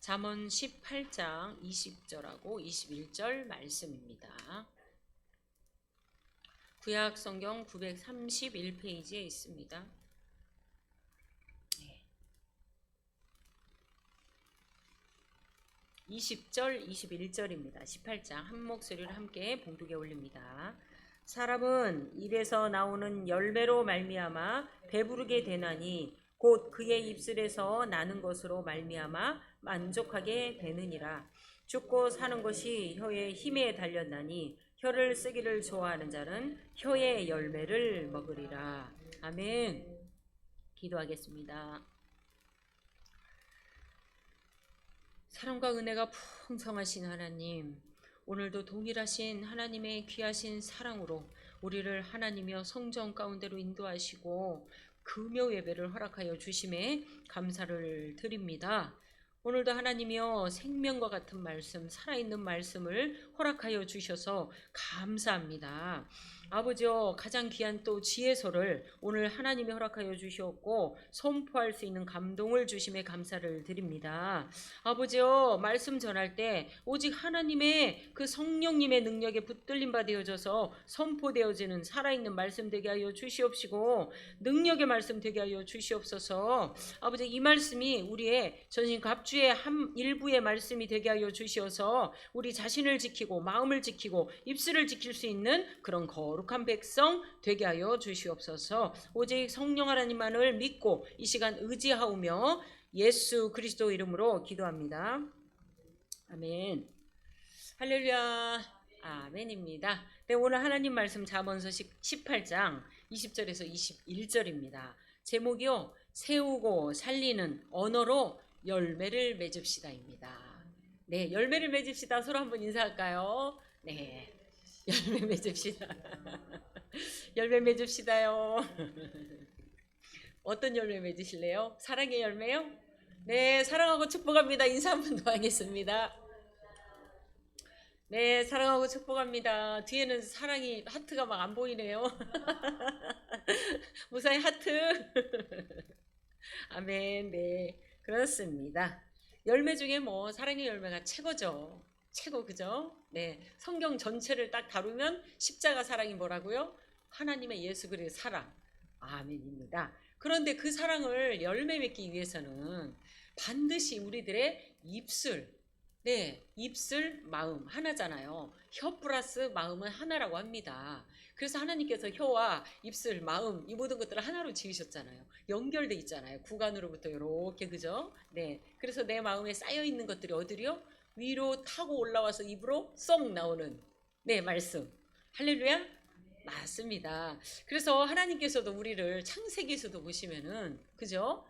잠언 18장 20절하고 21절 말씀입니다. 구약 성경 931페이지에 있습니다. 20절, 21절입니다. 18장 한 목소리를 함께 봉독에 올립니다. 사람은 입에서 나오는 열매로 말미암아 배부르게 되나니 곧 그의 입술에서 나는 것으로 말미암아 만족하게 되느니라. 죽고 사는 것이 혀의 힘에 달렸나니 혀를 쓰기를 좋아하는 자는 혀의 열매를 먹으리라. 아멘. 기도하겠습니다. 사랑과 은혜가 풍성하신 하나님, 오늘도 동일하신 하나님의 귀하신 사랑으로 우리를 하나님이여 성전 가운데로 인도하시고 금요 예배를 허락하여 주심에 감사를 드립니다. 오늘도 하나님이여 생명과 같은 말씀, 살아있는 말씀을 허락하여 주셔서 감사합니다. 아버지여, 가장 귀한 또 지혜서를 오늘 하나님이 허락하여 주셨고 선포할 수 있는 감동을 주심에 감사를 드립니다. 아버지여, 말씀 전할 때 오직 하나님의 그 성령님의 능력에 붙들림 바 되어져서 선포되어지는 살아있는 말씀 되게 하여 주시옵시고 능력의 말씀 되게 하여 주시옵소서. 아버지, 이 말씀이 우리의 전신 갑주의 일부의 말씀이 되게 하여 주시어서 우리 자신을 지키고 마음을 지키고 입술을 지킬 수 있는 그런 거룩한 백성 되게 하여 주시옵소서. 오직 성령 하나님만을 믿고 이 시간 의지하오며 예수 그리스도 이름으로 기도합니다. 아멘. 할렐루야. 아멘입니다. 네, 오늘 하나님 말씀 잠언서 18장 20절에서 21절입니다. 제목이요, 세우고 살리는 언어로 열매를 맺읍시다입니다. 네, 열매를 맺읍시다. 서로 한번 인사할까요? 네, 열매 맺읍시다. 열매 맺읍시다요. 어떤 열매 맺으실래요? 사랑의 열매요? 네, 사랑하고 축복합니다. 인사 한 번 더 하겠습니다. 네, 사랑하고 축복합니다. 뒤에는 사랑이 하트가 막 안 보이네요. 무사히 하트. 아멘. 네, 그렇습니다. 열매 중에 뭐 사랑의 열매가 최고죠. 최고, 그죠? 네, 성경 전체를 딱 다루면 십자가 사랑이 뭐라고요? 하나님의 예수 그리스도의 사랑. 아멘입니다. 그런데 그 사랑을 열매 맺기 위해서는 반드시 우리들의 입술, 네, 입술, 마음 하나잖아요. 혀 플러스 마음은 하나라고 합니다. 그래서 하나님께서 혀와 입술, 마음 이 모든 것들을 하나로 지으셨잖아요. 연결돼 있잖아요. 구간으로부터 이렇게, 그죠? 네, 그래서 내 마음에 쌓여 있는 것들이 어디요? 위로 타고 올라와서 입으로 쏙 나오는, 네, 말씀. 할렐루야. 맞습니다. 그래서 하나님께서도 우리를 창세기에서도 보시면은, 그죠?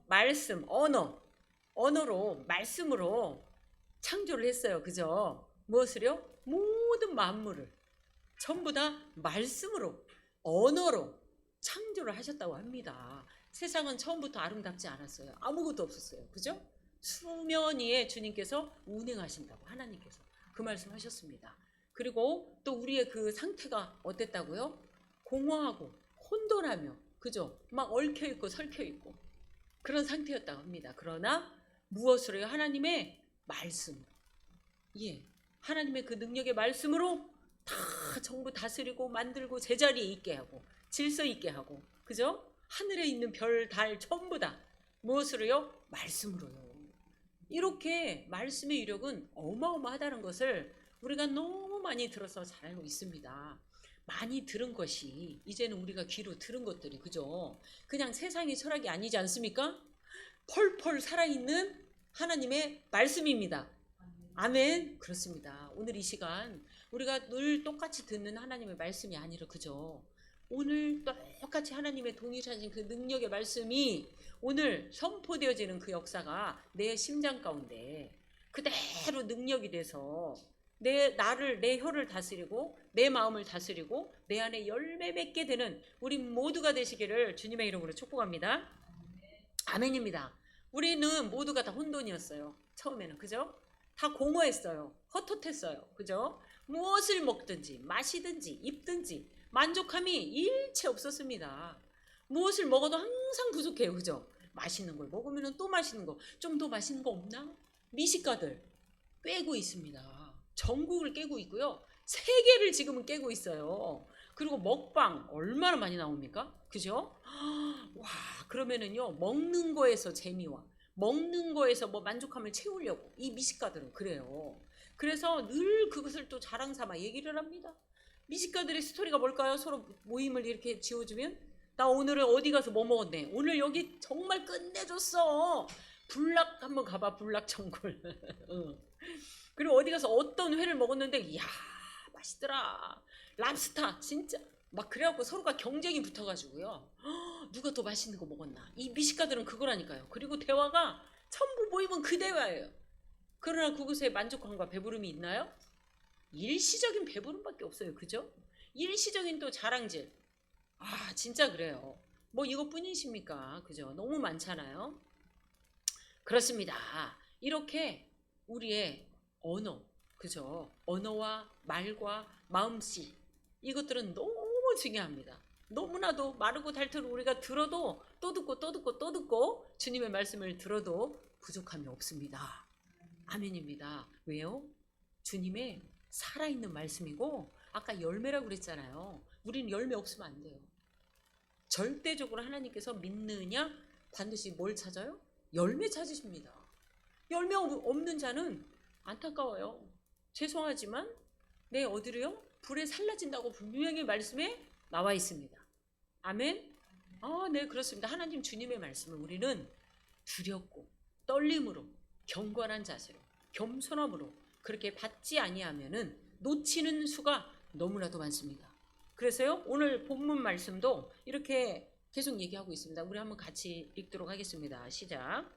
말씀, 언어로, 말씀으로 창조를 했어요. 그죠? 무엇을요? 모든 만물을 전부 다 말씀으로, 언어로 창조를 하셨다고 합니다. 세상은 처음부터 아름답지 않았어요. 아무것도 없었어요. 그죠? 수면 위에 주님께서 운행하신다고 하나님께서 그 말씀 하셨습니다. 그리고 또 우리의 그 상태가 어땠다고요? 공허하고 혼돈하며, 그죠? 막 얽혀있고 설켜있고 그런 상태였다고 합니다. 그러나 무엇으로요? 하나님의 말씀. 예, 하나님의 그 능력의 말씀으로 다 전부 다스리고 만들고 제자리에 있게 하고 질서 있게 하고, 그죠? 하늘에 있는 별, 달 전부 다 무엇으로요? 말씀으로요. 이렇게 말씀의 위력은 어마어마하다는 것을 우리가 너무 많이 들어서 잘 알고 있습니다. 많이 들은 것이 이제는 우리가 귀로 들은 것들이, 그죠? 그냥 세상의 철학이 아니지 않습니까? 펄펄 살아있는 하나님의 말씀입니다. 아멘. 그렇습니다. 오늘 이 시간 우리가 늘 똑같이 듣는 하나님의 말씀이 아니라, 그죠? 오늘 똑같이 하나님의 동일하신 그 능력의 말씀이 오늘 선포되어지는 그 역사가 내 심장 가운데 그대로 능력이 돼서 내 혀를 다스리고 내 마음을 다스리고 내 안에 열매 맺게 되는 우리 모두가 되시기를 주님의 이름으로 축복합니다. 아멘입니다. 우리는 모두가 다 혼돈이었어요. 처음에는, 그죠? 다 공허했어요. 헛헛했어요. 그죠? 무엇을 먹든지 마시든지 입든지 만족함이 일체 없었습니다. 무엇을 먹어도 항상 부족해요. 그죠? 맛있는 걸 먹으면 또 맛있는 거, 좀 더 맛있는 거 없나? 미식가들 꿰고 있습니다. 전국을 깨고 있고요. 세계를 지금은 깨고 있어요. 그리고 먹방 얼마나 많이 나옵니까? 그죠? 와, 그러면은요, 먹는 거에서 재미와 먹는 거에서 뭐 만족감을 채우려고 이 미식가들은 그래요. 그래서 늘 그것을 또 자랑 삼아 얘기를 합니다. 미식가들의 스토리가 뭘까요? 서로 모임을 이렇게 지어주면 나 오늘은 어디 가서 뭐 먹었네. 오늘 여기 정말 끝내줬어. 불락 한번 가봐. 불락천골. 응. 그리고 어디 가서 어떤 회를 먹었는데 이야 맛있더라. 랍스타 진짜 막 그래갖고 서로가 경쟁이 붙어가지고요. 누가 더 맛있는 거 먹었나. 이 미식가들은 그거라니까요. 그리고 대화가 전부 모이면 그 대화예요. 그러나 그곳에 만족감과 배부름이 있나요? 일시적인 배부름밖에 없어요. 그죠? 일시적인 또 자랑질. 아 진짜 그래요. 뭐 이것뿐이십니까? 그죠? 너무 많잖아요. 그렇습니다. 이렇게 우리의 언어, 그죠? 언어와 말과 마음씨 이것들은 너무 중요합니다. 너무나도 마르고 닳도록 우리가 들어도 또 듣고 또 듣고 또 듣고 주님의 말씀을 들어도 부족함이 없습니다. 아멘입니다. 왜요? 주님의 살아있는 말씀이고 아까 열매라고 그랬잖아요. 우리는 열매 없으면 안 돼요. 절대적으로 하나님께서 믿느냐 반드시 뭘 찾아요? 열매 찾으십니다. 열매 없는 자는 안타까워요. 죄송하지만 내 어디로요? 불에 살라진다고 분명히 말씀에 나와 있습니다. 아멘. 네 그렇습니다. 하나님 주님의 말씀을 우리는 두렵고 떨림으로 경건한 자세로 겸손함으로 그렇게 받지 아니하면은 놓치는 수가 너무나도 많습니다. 그래서요 오늘 본문 말씀도 이렇게 계속 얘기하고 있습니다. 우리 한번 같이 읽도록 하겠습니다. 시작.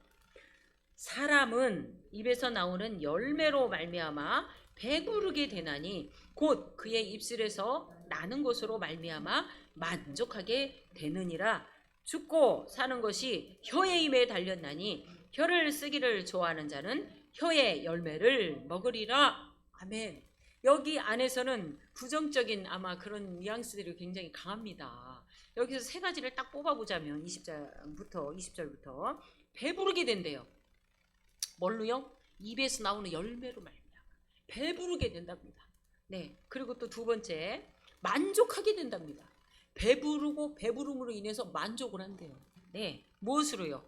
사람은 입에서 나오는 열매로 말미암아 배부르게 되나니 곧 그의 입술에서 나는 것으로 말미암아 만족하게 되느니라. 죽고 사는 것이 혀의 입에 달렸나니 혀를 쓰기를 좋아하는 자는 혀의 열매를 먹으리라. 아멘. 여기 안에서는 부정적인 아마 그런 뉘앙스들이 굉장히 강합니다. 여기서 세 가지를 딱 뽑아보자면 20절부터 배부르게 된대요. 뭘로요? 입에서 나오는 열매로 말이야. 배부르게 된답니다. 네. 그리고 또 두 번째 만족하게 된답니다. 배부르고 배부름으로 인해서 만족을 한대요. 네. 무엇으로요?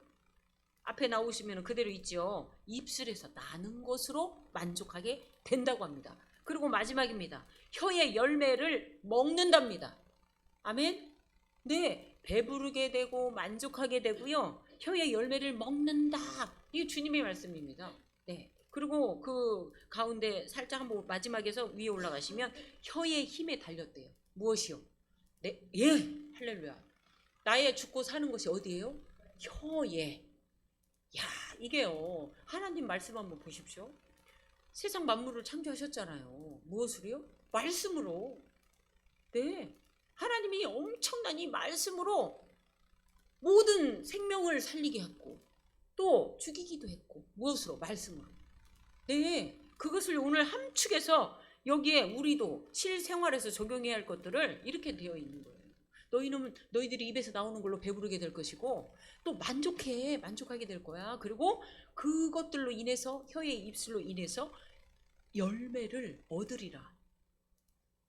앞에 나오시면 그대로 있죠. 입술에서 나는 것으로 만족하게 된다고 합니다. 그리고 마지막입니다. 혀의 열매를 먹는답니다. 아멘. 네. 배부르게 되고 만족하게 되고요. 혀의 열매를 먹는다. 이게 주님의 말씀입니다. 네. 그리고 그 가운데 살짝 한번 마지막에서 위에 올라가시면 혀의 힘에 달렸대요. 무엇이요? 네. 예. 할렐루야. 나의 죽고 사는 것이 어디예요? 혀에. 야, 이게요. 하나님 말씀 한번 보십시오. 세상 만물을 창조하셨잖아요. 무엇으로요? 말씀으로. 네. 하나님이 엄청난 이 말씀으로 모든 생명을 살리게 했고 또 죽이기도 했고 무엇으로? 말씀으로. 네. 그것을 오늘 함축해서 여기에 우리도 실생활에서 적용해야 할 것들을 이렇게 되어 있는 거예요. 너희들이 입에서 나오는 걸로 배부르게 될 것이고 또 만족하게 될 거야. 그리고 그것들로 인해서 혀의 입술로 인해서 열매를 얻으리라.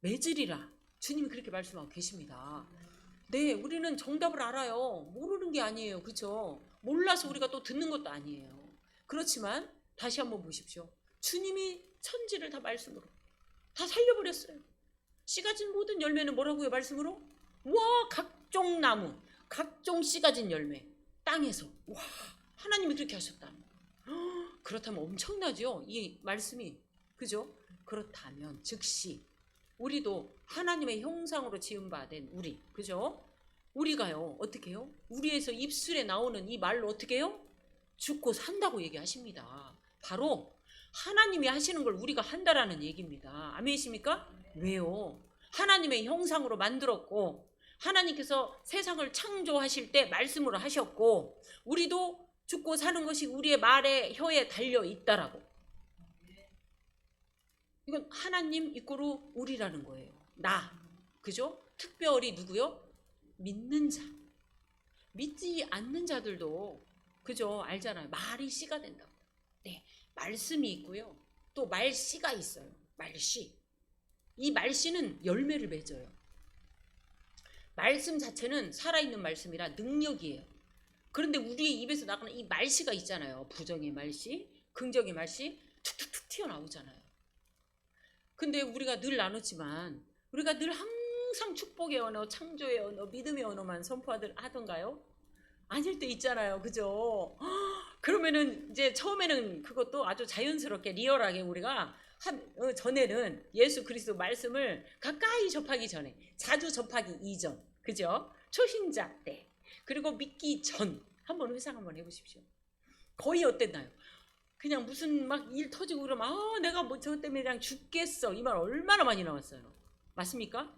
맺으리라. 주님이 그렇게 말씀하고 계십니다. 네, 우리는 정답을 알아요. 모르는 게 아니에요. 그렇죠? 몰라서 우리가 또 듣는 것도 아니에요. 그렇지만 다시 한번 보십시오. 주님이 천지를 다 말씀으로 다 살려버렸어요. 씨 가진 모든 열매는 뭐라고요? 말씀으로? 와, 각종 나무, 각종 씨 가진 열매 땅에서 와, 하나님이 그렇게 하셨다. 그렇다면 엄청나죠? 이 말씀이. 그죠? 그렇다면 즉시 우리도 하나님의 형상으로 지음받은 우리, 그죠? 우리가요 어떻게 해요? 우리에서 입술에 나오는 이 말로 어떻게 해요? 죽고 산다고 얘기하십니다. 바로 하나님이 하시는 걸 우리가 한다라는 얘기입니다. 아멘이십니까? 왜요? 하나님의 형상으로 만들었고 하나님께서 세상을 창조하실 때 말씀으로 하셨고 우리도 죽고 사는 것이 우리의 말에 혀에 달려 있다라고. 이건 하나님 이꼬로 우리라는 거예요. 나. 그죠? 특별히 누구요? 믿는 자. 믿지 않는 자들도 그죠? 알잖아요. 말이 씨가 된다고. 네, 말씀이 있고요. 또 말씨가 있어요. 말씨. 이 말씨는 열매를 맺어요. 말씀 자체는 살아있는 말씀이라 능력이에요. 그런데 우리의 입에서 나가는 이 말씨가 있잖아요. 부정의 말씨, 긍정의 말씨 툭툭툭 튀어나오잖아요. 근데 우리가 늘 나눴지만 우리가 늘 항상 축복의 언어, 창조의 언어, 믿음의 언어만 선포하던가요? 아닐 때 있잖아요. 그죠? 그러면은 이제 처음에는 그것도 아주 자연스럽게 리얼하게 우리가 전에는 예수 그리스도 말씀을 가까이 접하기 전에, 자주 접하기 이전, 그죠? 초신자 때, 그리고 믿기 전 한번 회상 한번 해보십시오. 거의 어땠나요? 그냥 무슨 막 일 터지고 그러면 내가 뭐 저 때문에 그냥 죽겠어 이 말 얼마나 많이 나왔어요. 맞습니까?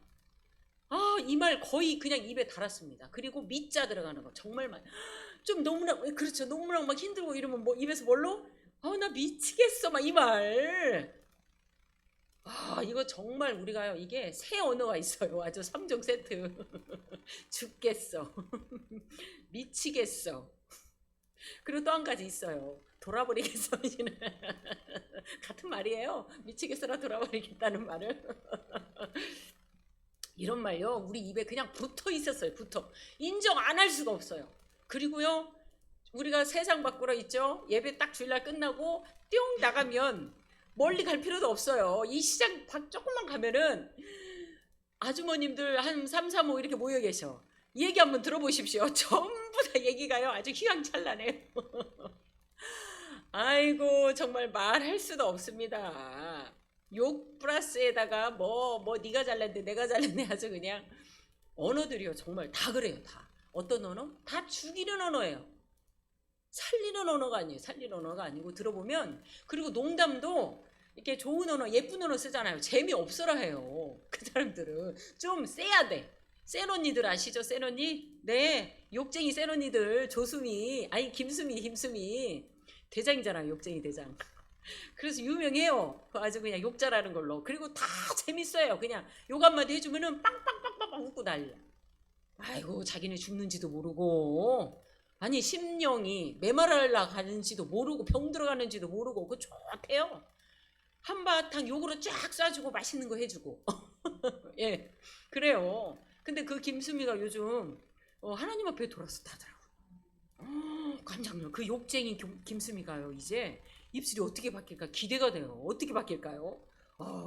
이 말 거의 그냥 입에 달았습니다. 그리고 믿자 들어가는 거 정말 많이. 좀 너무나, 그렇죠, 너무나 막 힘들고 이러면 뭐 입에서 뭘로? 나 미치겠어 막 이 말. 이거 정말 우리가요, 이게 새 언어가 있어요. 아주 3종 세트. 죽겠어. 미치겠어. 그리고 또 한 가지 있어요. 돌아버리겠어. 같은 말이에요. 미치겠어라 돌아버리겠다는 말을. 이런 말요, 우리 입에 그냥 붙어 있었어요. 붙어. 인정 안 할 수가 없어요. 그리고요, 우리가 세상 밖으로 있죠. 예배 딱 주일날 끝나고 뿅 나가면 멀리 갈 필요도 없어요. 이 시장 밖 조금만 가면은 아주머님들 한 3, 4, 5 이렇게 모여 계셔. 얘기 한번 들어보십시오. 전부 다 얘기가요, 아주 휘황찬란해요. 아이고, 정말 말할 수도 없습니다. 욕 플러스에다가 뭐 네가 잘났네 내가 잘났네, 아주 그냥. 언어들이요 정말 다 그래요. 다 어떤 언어? 다 죽이는 언어예요. 살리는 언어가 아니에요. 살리는 언어가 아니고, 들어보면, 그리고 농담도 이렇게 좋은 언어, 예쁜 언어 쓰잖아요. 재미없어라 해요. 그 사람들은 좀 세야 돼. 센 언니들 아시죠? 센 언니? 네, 욕쟁이 센 언니들. 조수미, 아니 김수미 대장이잖아요. 욕쟁이 대장. 그래서 유명해요. 아주 그냥 욕 잘하는 걸로. 그리고 다 재밌어요. 그냥 욕 한마디 해주면은 빵빵빵빵 웃고 난리야. 아이고, 자기네 죽는지도 모르고, 아니 심령이 메마르라 가는지도 모르고 병 들어가는지도 모르고, 그거 좋대요. 한바탕 욕으로 쫙 쏴주고 맛있는 거 해주고. 예, 그래요. 근데 그 김수미가 요즘 하나님 앞에 돌아섰다더라고. 깜짝 놀라. 그 욕쟁이 김수미가요, 이제 입술이 어떻게 바뀔까 기대가 돼요. 어떻게 바뀔까요?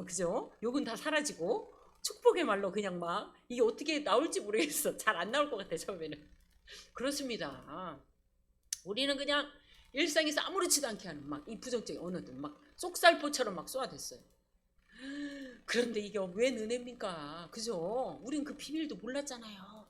그죠? 욕은 다 사라지고 축복의 말로 그냥 막, 이게 어떻게 나올지 모르겠어. 잘 안 나올 것 같아 처음에는. 그렇습니다. 우리는 그냥 일상에서 아무렇지도 않게 하는 막 이 부정적인 언어들 막 쏙살포처럼 막 쏘아댔어요. 그런데 이게 웬 은혜입니까? 그죠? 우린 그 비밀도 몰랐잖아요.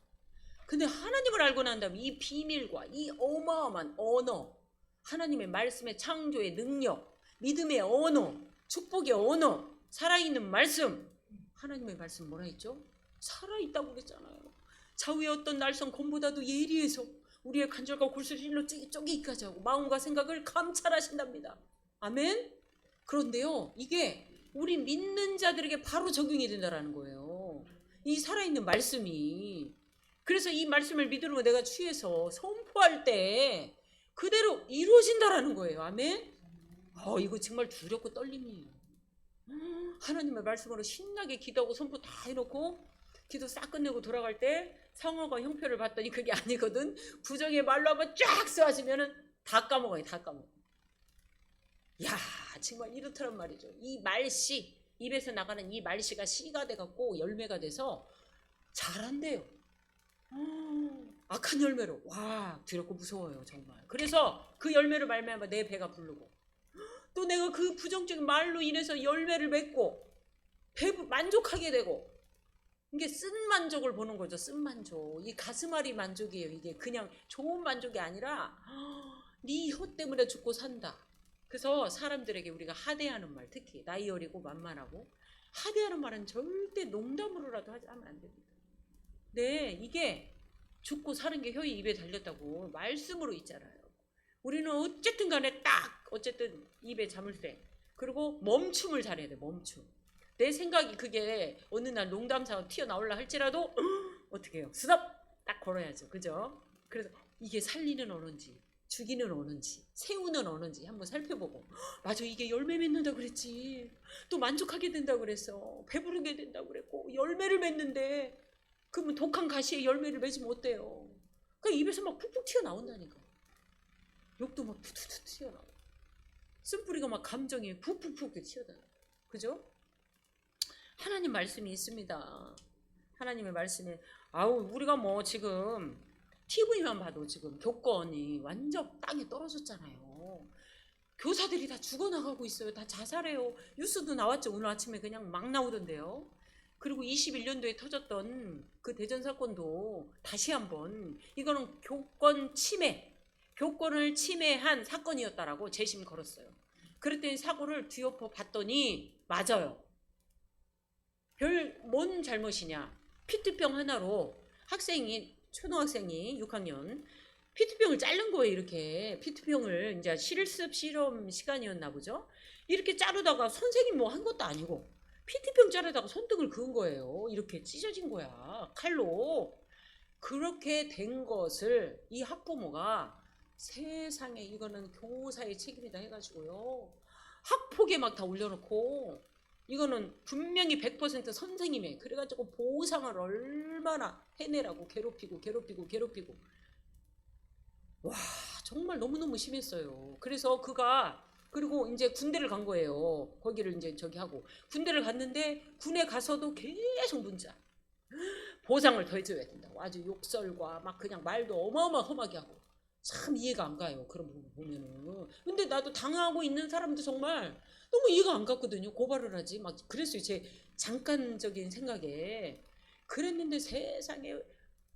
근데 하나님을 알고 난 다음에 이 비밀과 이 어마어마한 언어, 하나님의 말씀의 창조의 능력, 믿음의 언어, 축복의 언어, 살아있는 말씀. 하나님의 말씀 뭐라 했죠? 살아있다고 그랬잖아요. 좌우의 어떤 날선 곰보다도 예리해서 우리의 간절과 골수질로 쪼개기까지 하고 마음과 생각을 감찰하신답니다. 아멘? 그런데요, 이게 우리 믿는 자들에게 바로 적용이 된다는 거예요. 이 살아있는 말씀이. 그래서 이 말씀을 믿음으로 내가 취해서 선포할 때 그대로 이루어진다라는 거예요. 아멘? 이거 정말 두렵고 떨림이에요. 하나님의 말씀으로 신나게 기도하고 선포 다 해놓고 기도 싹 끝내고 돌아갈 때 상어가 형편을 봤더니 그게 아니거든. 부정의 말로 한번 쫙 쏘아지면은 다 까먹어요. 다 까먹어. 야, 정말 이렇더란 말이죠. 이 말씨, 입에서 나가는 이 말씨가 씨가 돼갖고 열매가 돼서 자란대요. 악한 열매로. 와, 두렵고 무서워요 정말. 그래서 그 열매를 말미암아 내 배가 부르고, 또 내가 그 부정적인 말로 인해서 열매를 맺고 만족하게 되고, 이게 쓴 만족을 보는 거죠. 쓴 만족. 이 가슴앓이 만족이에요. 이게 그냥 좋은 만족이 아니라 네 혀 때문에 죽고 산다. 그래서 사람들에게 우리가 하대하는 말, 특히 나이 어리고 만만하고 하대하는 말은 절대 농담으로라도 하면 안 됩니다. 네, 이게 죽고 사는 게 혀의 입에 달렸다고 말씀으로 있잖아요. 우리는 어쨌든 간에 딱 어쨌든 입에 자물쇠, 그리고 멈춤을 잘해야 돼. 멈춤. 내 생각이 그게 어느 날 농담처럼 튀어나올라 할지라도 어떻게 해요? 스톱! 딱 걸어야죠. 그죠? 그래서 이게 살리는 언어인지 주기는 오는지 새우는 오는지 한번 살펴보고 맞아 이게 열매 맺는다 그랬지 또 만족하게 된다 그랬어 배부르게 된다 그랬고 열매를 맺는데 그러면 독한 가시에 열매를 맺으면 어때요? 그 입에서 막 푹푹 튀어나온다니까 욕도 막 푹푹 튀어나오고 쓴뿌리가 막 감정이 푹푹푹 튀어나와요. 그죠? 하나님 말씀이 있습니다. 하나님의 말씀에 아우 우리가 뭐 지금 TV만 봐도 지금 교권이 완전 땅에 떨어졌잖아요. 교사들이 다 죽어나가고 있어요. 다 자살해요. 뉴스도 나왔죠. 오늘 아침에 그냥 막 나오던데요. 그리고 21년도에 터졌던 그 대전 사건도 다시 한번 이거는 교권 침해, 교권을 침해한 사건이었다라고 재심 걸었어요. 그랬더니 사고를 뒤엎어 봤더니 맞아요. 별 뭔 잘못이냐. 피트병 하나로 학생이 초등학생이 6학년 피트병을 자른 거예요. 이렇게 피트병을 이제 실습 실험 시간이었나 보죠. 이렇게 자르다가 선생님 뭐 한 것도 아니고 피트병 자르다가 손등을 그은 거예요. 이렇게 찢어진 거야. 칼로. 그렇게 된 것을 이 학부모가 세상에 이거는 교사의 책임이다 해가지고요. 학폭에 막 다 올려놓고 이거는 분명히 100% 선생님의 그래가지고 보상을 얼마나 해내라고 괴롭히고 와 정말 너무너무 심했어요. 그래서 그가 그리고 이제 군대를 간 거예요. 거기를 이제 저기 하고 군대를 갔는데 군에 가서도 계속 문자 보상을 더 해줘야 된다고 아주 욕설과 막 그냥 말도 어마어마 험하게 하고 참 이해가 안 가요. 그런 부분 보면은. 근데 나도 당하고 있는 사람도 정말 너무 이해가 안 갔거든요. 고발을 하지 막 그랬어요. 제 잠깐적인 생각에 그랬는데 세상에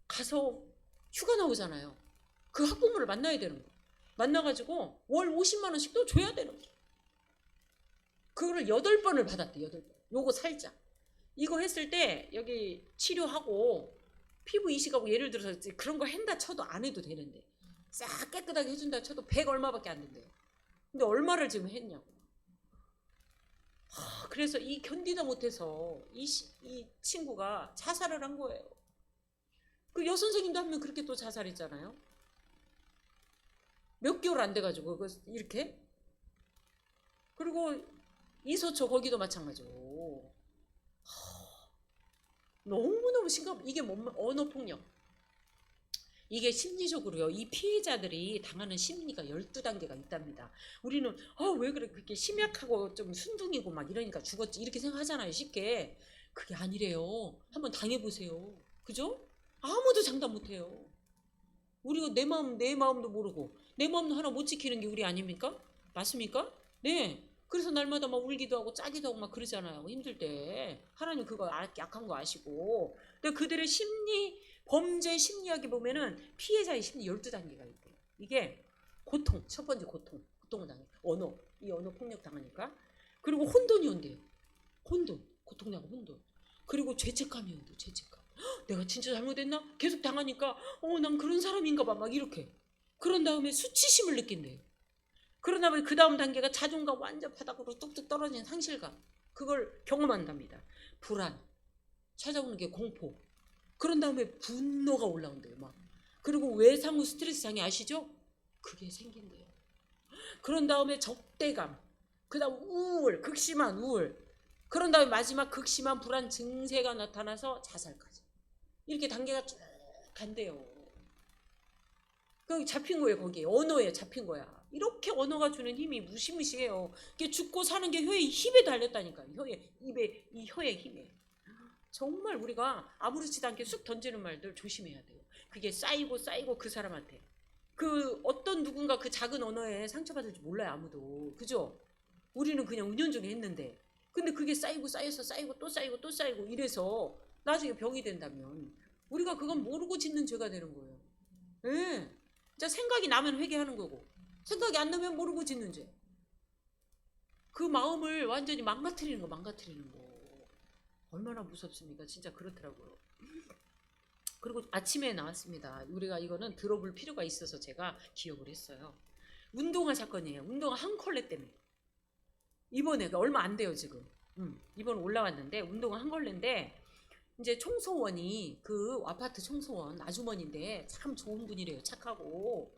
가서 휴가 나오잖아요. 그 학부모를 만나야 되는 거예요. 만나가지고 월 50만 원씩 또 줘야 되는 거예요. 그거를 8번을 받았대. 8번. 요거 살짝. 이거 했을 때 여기 치료하고 피부 이식하고 예를 들어서 그런 거 한다 쳐도 안 해도 되는데 싹 깨끗하게 해준다 쳐도 100 얼마밖에 안 된대요. 근데 얼마를 지금 했냐고. 그래서 이 견디다 못해서 이 친구가 자살을 한 거예요. 그 여선생님도 한 명 그렇게 또 자살했잖아요. 몇 개월 안 돼가지고 이렇게. 그리고 이소초 거기도 마찬가지고. 너무너무 이게 언어폭력. 이게 심리적으로요. 이 피해자들이 당하는 심리가 12단계가 있답니다. 우리는 왜 그렇게 심약하고 좀 순둥이고 막 이러니까 죽었지 이렇게 생각하잖아요. 쉽게. 그게 아니래요. 한번 당해보세요. 그죠? 아무도 장담 못해요. 우리가 내 마음도 모르고 내 마음도 하나 못 지키는 게 우리 아닙니까? 맞습니까? 네. 그래서 날마다 막 울기도 하고 짜기도 하고 막 그러잖아요. 힘들 때. 하나님 그거 약한 거 아시고. 근데 그들의 범죄 심리학에 보면은 피해자의 심리 12단계가 있대요. 이게 고통, 첫 번째 고통을 당해. 이 언어 폭력 당하니까. 그리고 혼돈이 온대요. 고통나고 혼돈. 그리고 죄책감이 온대요. 죄책감. 내가 진짜 잘못했나? 계속 당하니까 난 그런 사람인가 봐. 막 이렇게. 그런 다음에 수치심을 느낀대요. 그런 다음에 그 다음 단계가 자존감 완전 바닥으로 뚝뚝 떨어진 상실감. 그걸 경험한답니다. 불안. 찾아오는 게 공포. 그런 다음에 분노가 올라온대요. 막. 그리고 외상후 스트레스 장애 아시죠? 그게 생긴대요. 그런 다음에 적대감. 그 다음 우울, 극심한 우울. 그런 다음에 마지막 극심한 불안 증세가 나타나서 자살까지. 이렇게 단계가 쭉 간대요. 거기 잡힌 거예요. 거기에 언어에 잡힌 거야. 이렇게 언어가 주는 힘이 무시무시해요. 이게 죽고 사는 게 혀의 힘에 달렸다니까. 혀의 힘에. 정말 우리가 아무렇지도 않게 쑥 던지는 말들 조심해야 돼요. 그게 쌓이고 그 사람한테. 그 어떤 누군가 그 작은 언어에 상처받을지 몰라요. 아무도. 그죠? 우리는 그냥 은연중에 했는데. 근데 그게 쌓여서 쌓이고 또 쌓이고 이래서 나중에 병이 된다면 우리가 그건 모르고 짓는 죄가 되는 거예요. 네. 자, 생각이 나면 회개하는 거고 생각이 안 나면 모르고 짓는 죄. 그 마음을 완전히 망가뜨리는 거. 얼마나 무섭습니까? 진짜 그렇더라고요. 그리고 아침에 나왔습니다. 우리가 이거는 들어볼 필요가 있어서 제가 기억을 했어요. 운동화 사건이에요. 운동화 한 컬레 때문에. 이번에 얼마 안 돼요 지금. 이번 올라왔는데 운동화 한 컬레인데 이제 청소원이 그 아파트 청소원 아주머니인데 참 좋은 분이래요. 착하고.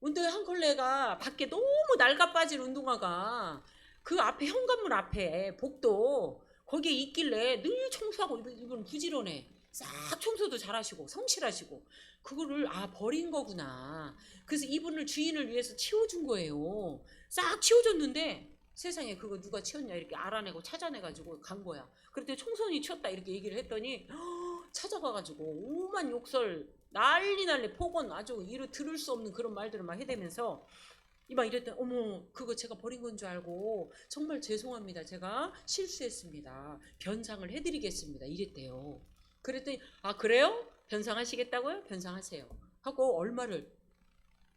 운동회 한 컬레가 밖에 너무 낡아 빠진 운동화가 그 앞에 현관문 앞에 복도 거기에 있길래 늘 청소하고 이분 부지런해. 싹 청소도 잘하시고 성실하시고 그거를 버린 거구나. 그래서 이분을 주인을 위해서 치워준 거예요. 싹 치워줬는데 세상에 그거 누가 치웠냐 이렇게 알아내고 찾아내가지고 간 거야. 그랬더니 청소년이 치웠다 이렇게 얘기를 했더니 찾아가가지고 오만 욕설 난리 폭언 아주 이루 들을 수 없는 그런 말들을 막 해대면서 막 이랬더니 어머 그거 제가 버린 건 줄 알고 정말 죄송합니다. 제가 실수했습니다. 변상을 해드리겠습니다. 이랬대요. 그랬더니 그래요? 변상하시겠다고요? 변상하세요. 하고 얼마를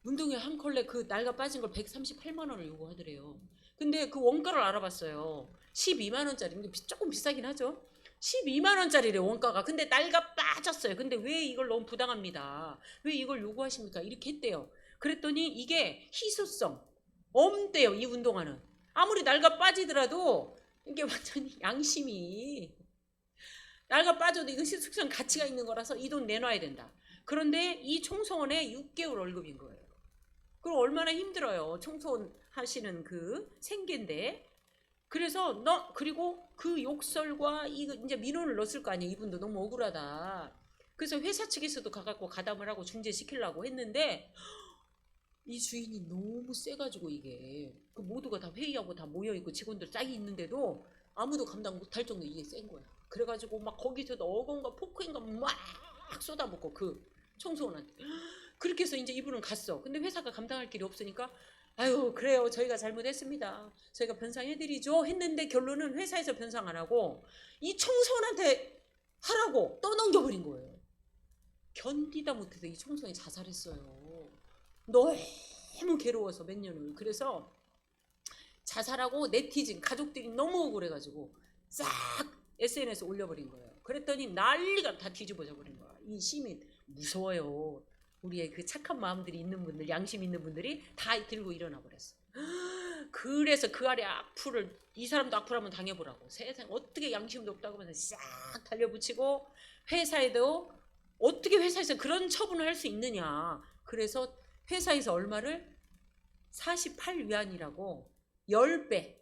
운동회 한 컬레 그 낡아 빠진 걸 138만 원을 요구하더래요. 근데 그 원가를 알아봤어요. 12만 원짜리. 근데 조금 비싸긴 하죠. 12만 원짜리래 원가가. 근데 낡아 빠졌어요. 근데 왜 이걸 너무 부당합니다. 왜 이걸 요구하십니까? 이렇게 했대요. 그랬더니 이게 희소성 없대요. 이 운동화는. 아무리 낡아 빠지더라도 이게 완전히 양심이 낡아 빠져도 이거 희소성 가치가 있는 거라서 이 돈 내놔야 된다. 그런데 이 청소원에 6개월 월급인 거예요. 그럼 얼마나 힘들어요. 청소원 하시는 그 생계인데. 그래서 그리고 그 욕설과 이거 이제 민원을 넣었을 거 아니에요. 이분도 너무 억울하다. 그래서 회사 측에서도 가갖고 가담을 하고 중재시키려고 했는데 이 주인이 너무 세가지고 이게 그 모두가 다 회의하고 다 모여있고 직원들 짝이 있는데도 아무도 감당 못할 정도 이게 센 거야. 그래가지고 막 거기서도 어건가 포크인가 막 쏟아붓고 그 청소원한테. 그렇게 해서 이제 이분은 갔어. 근데 회사가 감당할 길이 없으니까 아유 그래요 저희가 잘못했습니다. 저희가 변상해드리죠 했는데 결론은 회사에서 변상 안 하고 이 청소원한테 하라고 떠넘겨버린 거예요. 견디다 못해서 이 청소년이 자살했어요. 너무 괴로워서 몇 년을. 그래서 자살하고 네티즌 가족들이 너무 억울해가지고 싹 SNS에 올려버린 거예요. 그랬더니 난리가 다 뒤집어져 버린 거야. 이 시민 무서워요. 우리의 그 착한 마음들이 있는 분들, 양심 있는 분들이 다 들고 일어나 버렸어. 그래서 그 아래 악플을 이 사람도 악플 한번 당해보라고. 세상 어떻게 양심도 없다고 하면서 싹 달려붙이고 회사에도 어떻게 회사에서 그런 처분을 할 수 있느냐. 그래서 회사에서 얼마를 48위안이라고 10배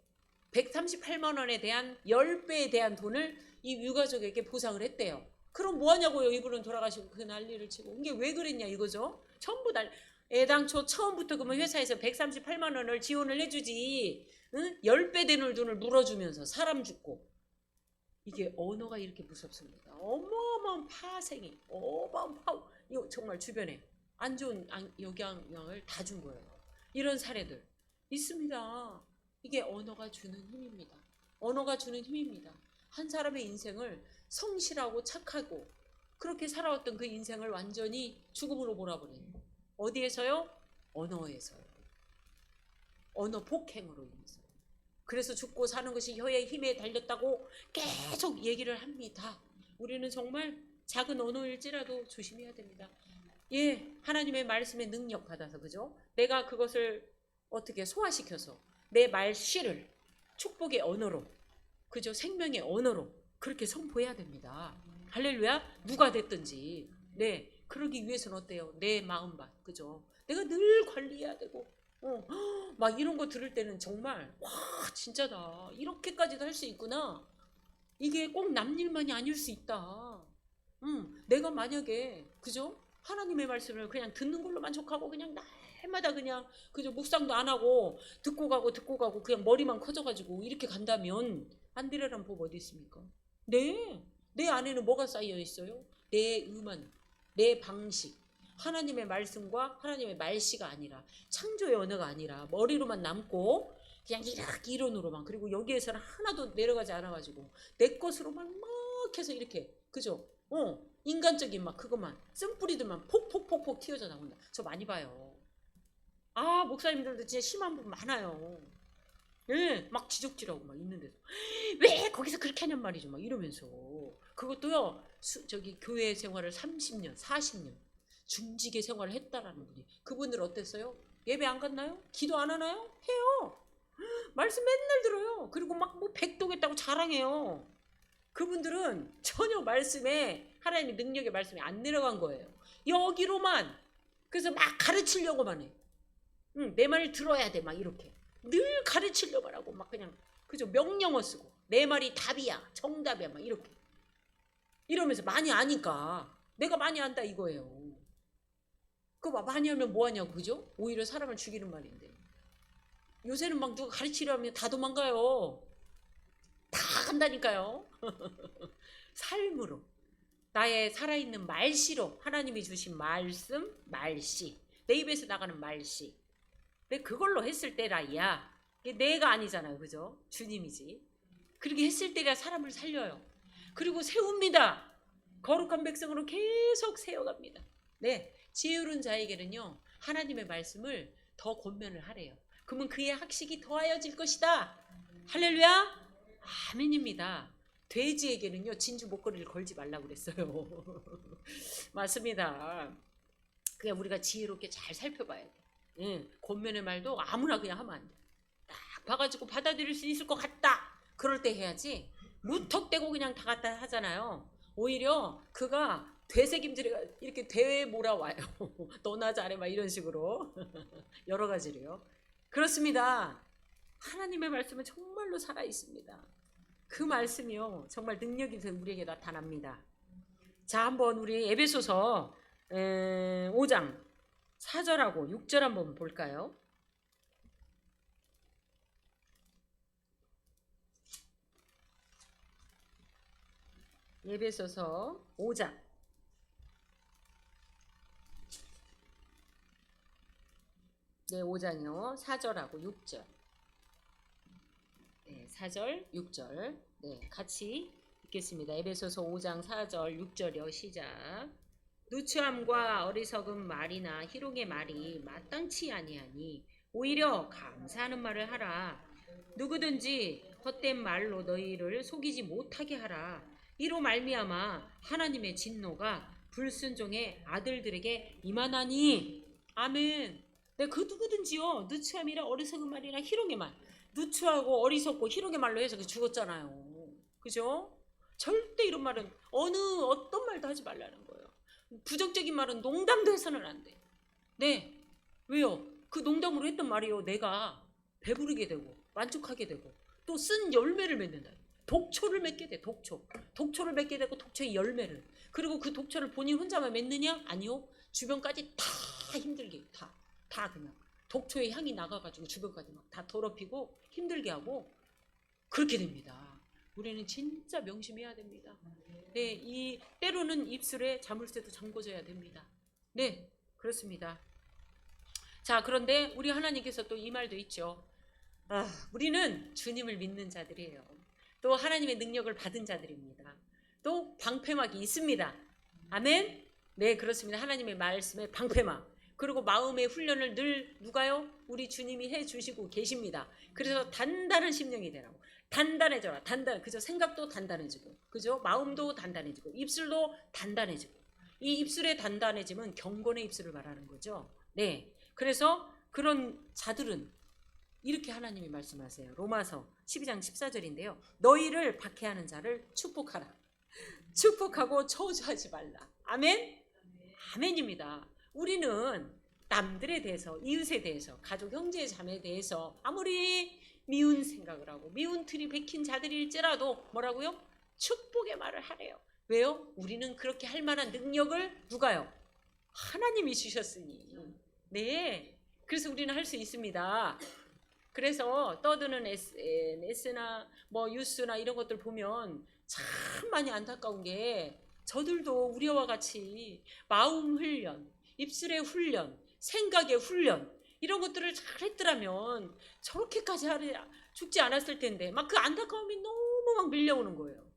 138만 원에 대한 10배에 대한 돈을 이 유가족에게 보상을 했대요. 그럼 뭐하냐고요. 이분은 돌아가시고 그 난리를 치고. 이게 왜 그랬냐 이거죠. 전부 애당초 처음부터 그러면 회사에서 138만 원을 지원을 해주지. 응? 10배 되는 돈을 물어주면서 사람 죽고. 이게 언어가 이렇게 무섭습니다. 어마어마한 파생이 어마어마한 이거 정말 주변에 안 좋은 영향을 다 준 거예요. 이런 사례들 있습니다. 이게 언어가 주는 힘입니다. 언어가 주는 힘입니다. 한 사람의 인생을 성실하고 착하고 그렇게 살아왔던 그 인생을 완전히 죽음으로 몰아버린. 어디에서요? 언어에서요. 언어 폭행으로 인해서. 그래서 죽고 사는 것이 혀의 힘에 달렸다고 계속 얘기를 합니다. 우리는 정말 작은 언어일지라도 조심해야 됩니다. 예, 하나님의 말씀의 능력 받아서 그죠? 내가 그것을 어떻게 소화시켜서 내 말씨를 축복의 언어로 그죠? 생명의 언어로 그렇게 선포해야 됩니다. 할렐루야. 누가 됐든지 네 그러기 위해서는 어때요? 내 마음밭 그죠? 내가 늘 관리해야 되고 막 이런 거 들을 때는 정말 와 진짜다 이렇게까지도 할 수 있구나. 이게 꼭 남 일만이 아닐 수 있다. 내가 만약에 그죠? 하나님의 말씀을 그냥 듣는 걸로 만족하고 그냥 날마다 그냥 그죠? 묵상도 안 하고 듣고 가고 그냥 머리만 커져가지고 이렇게 간다면 안 되려는 법 어디 있습니까? 네, 내 안에는 뭐가 쌓여 있어요? 내 의만, 내 방식, 하나님의 말씀과 하나님의 말씨가 아니라 창조의 언어가 아니라 머리로만 남고 그냥 이론으로만 그리고 여기에서는 하나도 내려가지 않아가지고 내 것으로만 막 해서 이렇게 그죠? 인간적인 막 그것만 쓴뿌리들만 폭폭폭폭 튀어져 나온다. 저 많이 봐요. 목사님들도 진짜 심한 분 많아요. 예, 막 지적질하고 막 있는데도 왜 거기서 그렇게 하냔 말이죠. 막 이러면서 그것도요. 저기 교회 생활을 30년, 40년 중직의 생활을 했다라는 분이 그분들 어땠어요? 예배 안 갔나요? 기도 안 하나요? 해요. 말씀 맨날 들어요. 그리고 막 뭐 백도겠다고 자랑해요. 그분들은 전혀 말씀에 하나님의 능력의 말씀이 안 내려간 거예요. 여기로만 그래서 막 가르치려고만 해. 응, 내 말 들어야 돼 막 이렇게 늘 가르치려고 하고 막 그냥 그죠 명령어 쓰고 내 말이 답이야 정답이야 막 이렇게 이러면서 많이 아니까 내가 많이 안다 이거예요. 그거 많이 하면 뭐하냐고 그죠? 오히려 사람을 죽이는 말인데 요새는 막 누가 가르치려면 다 도망가요. 다 간다니까요. 삶으로 나의 살아있는 말씨로 하나님이 주신 말씀 말씨 내 입에서 나가는 말씨 내 그걸로 했을 때라야 이게 내가 아니잖아요 그죠? 주님이지. 그렇게 했을 때가 사람을 살려요. 그리고 세웁니다. 거룩한 백성으로 계속 세워갑니다. 네, 지혜로운 자에게는요 하나님의 말씀을 더 권면을 하래요. 그러면 그의 학식이 더하여질 것이다. 할렐루야 아멘입니다. 돼지에게는요 진주 목걸이를 걸지 말라고 그랬어요. 맞습니다. 그냥 우리가 지혜롭게 잘 살펴봐야 돼. 예, 권면의 말도 아무나 그냥 하면 안 돼. 딱 봐가지고 받아들일 수 있을 것 같다. 그럴 때 해야지. 무턱대고 그냥 다 갖다 하잖아요. 오히려 그가 되새김질해가 이렇게 대회에 몰아와요. 너나 잘해 막 이런 식으로 여러 가지로요. 그렇습니다. 하나님의 말씀은 정말로 살아 있습니다. 그 말씀이요 정말 능력이 우리에게 나타납니다. 자 한번 우리 에베소서 5장 4절하고 6절 한번 볼까요? 에베소서 5장 네 5장이요 4절하고 6절 네 4절 6절 네 같이 읽겠습니다. 에베소서 5장 4절 6절이요 시작. 누추함과 어리석은 말이나 희롱의 말이 마땅치 아니하니 오히려 감사하는 말을 하라. 누구든지 헛된 말로 너희를 속이지 못하게 하라. 이로 말미암아 하나님의 진노가 불순종의 아들들에게 임하나니. 아멘. 네, 그 누구든지요 누추함이라 어리석은 말이나 희롱의 말 누추하고 어리석고 희롱의 말로 해서 죽었잖아요. 그죠? 절대 이런 말은 어떤 말도 하지 말라는 거예요. 부정적인 말은 농담도 해서는 안 돼. 네. 왜요? 그 농담으로 했던 말이요. 내가 배부르게 되고 만족하게 되고 또 쓴 열매를 맺는다. 독초를 맺게 돼. 독초를 맺게 되고 독초의 열매를. 그리고 그 독초를 본인 혼자만 맺느냐? 아니요. 주변까지 다 힘들게 다 그냥 독초의 향이 나가가지고 주변까지 막 다 더럽히고 힘들게 하고 그렇게 됩니다. 우리는 진짜 명심해야 됩니다. 네, 이 때로는 입술에 자물쇠도 잠궈줘야 됩니다. 네, 그렇습니다. 자, 그런데 우리 하나님께서 또 이 말도 있죠. 우리는 주님을 믿는 자들이에요. 또 하나님의 능력을 받은 자들입니다. 또 방패막이 있습니다. 아멘? 네, 그렇습니다. 하나님의 말씀에 방패막. 그리고 마음의 훈련을 늘 누가요? 우리 주님이 해주시고 계십니다. 그래서 단단한 심령이 되라고. 단단해져라. 그죠? 생각도 단단해지고, 그죠? 마음도 단단해지고, 입술도 단단해지고. 이 입술의 단단해짐은 경건의 입술을 말하는 거죠. 네. 그래서 그런 자들은 이렇게 하나님이 말씀하세요. 로마서 12장 14절인데요. 너희를 박해하는 자를 축복하라. 축복하고 저주하지 말라. 아멘? 아멘입니다. 우리는 남들에 대해서, 이웃에 대해서, 가족, 형제, 자매에 대해서 아무리 미운 생각을 하고 미운 틀이 박힌 자들일지라도 뭐라고요? 축복의 말을 하래요. 왜요? 우리는 그렇게 할 만한 능력을 누가요? 하나님이 주셨으니. 네. 그래서 우리는 할 수 있습니다. 그래서 떠드는 SNS나 뭐 뉴스나 이런 것들 보면 참 많이 안타까운 게 저들도 우리와 같이 마음 훈련, 입술의 훈련, 생각의 훈련 이런 것들을 잘했더라면 저렇게까지 죽지 않았을 텐데 막 그 안타까움이 너무 막 밀려오는 거예요.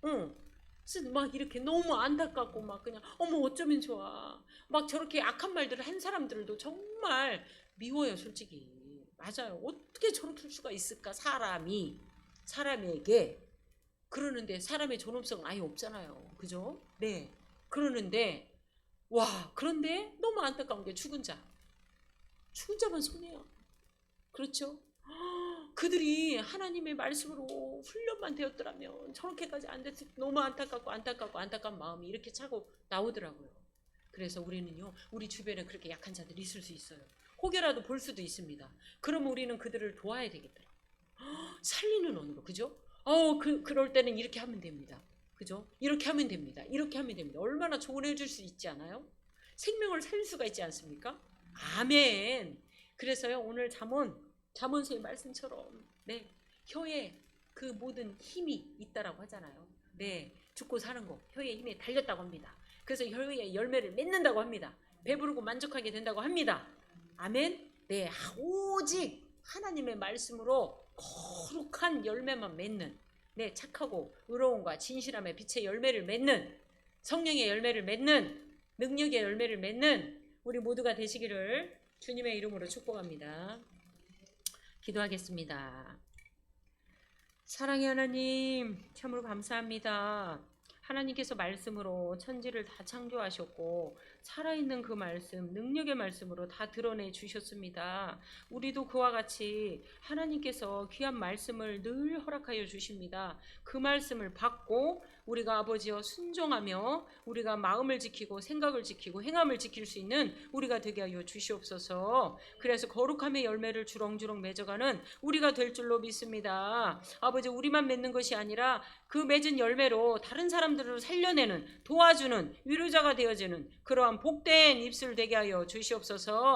그래서 막 이렇게 너무 안타깝고 막 그냥 어머 어쩌면 좋아. 막 저렇게 악한 말들을 한 사람들도 정말 미워요 솔직히. 맞아요. 어떻게 저렇게 수가 있을까 사람에게. 그러는데 사람의 존엄성 아예 없잖아요. 그죠? 네. 그러는데 그런데 너무 안타까운 게 죽은 자만 손해요. 그렇죠? 그들이 하나님의 말씀으로 훈련만 되었더라면 저렇게까지 안 됐을 너무 안타까운 마음이 이렇게 차고 나오더라고요. 그래서 우리는요 우리 주변에 그렇게 약한 자들이 있을 수 있어요. 혹여라도 볼 수도 있습니다. 그럼 우리는 그들을 도와야 되겠더라. 살리는 언어로, 그죠? 그럴 때는 이렇게 하면 됩니다. 그죠? 이렇게 하면 됩니다. 이렇게 하면 됩니다. 얼마나 조언해 줄 수 있지 않아요? 생명을 살릴 수가 있지 않습니까? 아멘. 그래서요, 오늘 잠언서의 말씀처럼, 네, 혀에 그 모든 힘이 있다라고 하잖아요. 네, 죽고 사는 거, 혀의 힘에 달렸다고 합니다. 그래서 혀의 열매를 맺는다고 합니다. 배부르고 만족하게 된다고 합니다. 아멘. 네, 오직 하나님의 말씀으로 거룩한 열매만 맺는, 네, 착하고 의로움과 진실함의 빛의 열매를 맺는, 성령의 열매를 맺는, 능력의 열매를 맺는 우리 모두가 되시기를 주님의 이름으로 축복합니다. 기도하겠습니다. 사랑의 하나님, 참으로 감사합니다. 하나님께서 말씀으로 천지를 다 창조하셨고 살아있는 그 말씀, 능력의 말씀으로 다 드러내 주셨습니다. 우리도 그와 같이 하나님께서 귀한 말씀을 늘 허락하여 주십니다. 그 말씀을 받고 우리가 아버지여 순종하며 우리가 마음을 지키고 생각을 지키고 행함을 지킬 수 있는 우리가 되게 하여 주시옵소서. 그래서 거룩함의 열매를 주렁주렁 맺어가는 우리가 될 줄로 믿습니다. 아버지, 우리만 맺는 것이 아니라 그 맺은 열매로 다른 사람들을 살려내는, 도와주는, 위로자가 되어지는 그러한 복된 입술 되게 하여 주시옵소서.